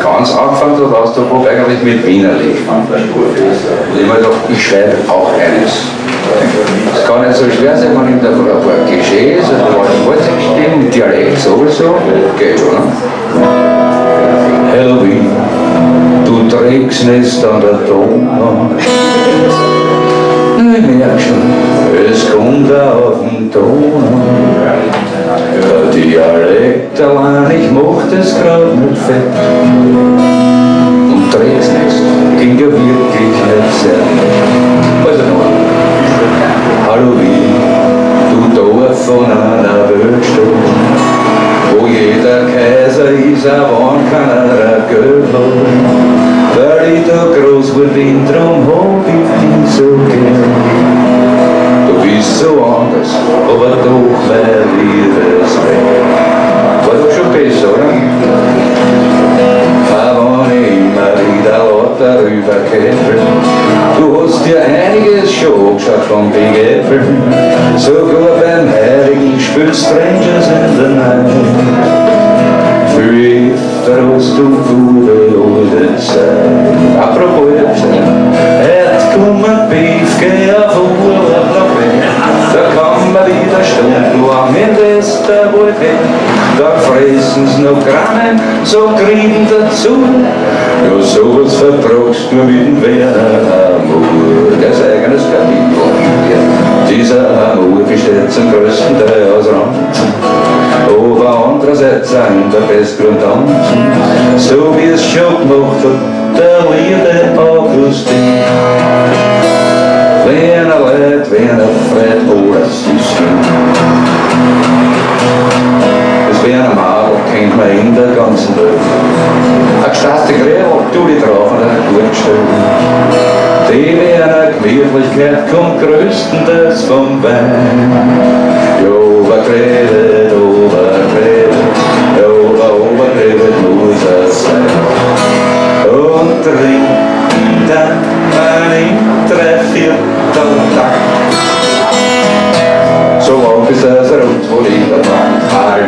ganz angefangen hat, hast du eigentlich mit Wienerlich an der Spur. Und ich habe mir gedacht, ich schreibe auch eines. Es kann nicht so schwer sein, man nimmt einfach ein paar Klischees, ein paar Vorzeigstimmen, Dialekt sowieso, geht schon, ne? Halloween, du trägst nicht an der Donau. Ich merk schon, es kommt auf den Ton. Der Dialekt allein, ich mach das grad nicht fett. Und träg's nicht, ging ja wirklich nicht sehr. Also noch. Halloween, du Dorf von einer Weltstadt, wo jeder Kaiser ist, aber keiner Geld hat. Weil ich da groß wurde, drum hab ich dich so gern. Du bist so anders, aber doch mein Liebesrecht. War doch schon besser, oder? Aber wenn ich immer wieder laut darüber kämpfe, du hast dir einiges schon angeschaut vom Big Apple. Sogar beim Heiligen spielst Strangers in the Night. Viel öfter hast du gute alte Zeit. Apropos alte Zeit. Heute kommen Beef, geh auf Urlaub nach Wien. Da kann man wieder Stunden, am Ende ist der Wald weg. Da fressen sie noch Grannen, so kriegen dazu. Ja, sowas vertragst du mit dem Werner Amur. Das eigenes Kapitel. Dieser Amur besteht zum größten Teil aus Ranzen, aber andererseits ein der Bestgrund tanzen, so wie es schon gemacht hat der liebe Augustin. Wenn leid, wenn freit, alles ist schön. Das wäre ein Madel, kennt man in der ganzen Welt. Eine gestresste Gräber, du die drauf und eine gut gestellt. Die wäre Gemütlichkeit kommt größtenteils vom Wein. Ja, overgeredet, ja, overgeredet muss es sein. Und trinken dann im Dreivierteltakt. So lang bis es rund, wo jeder Tag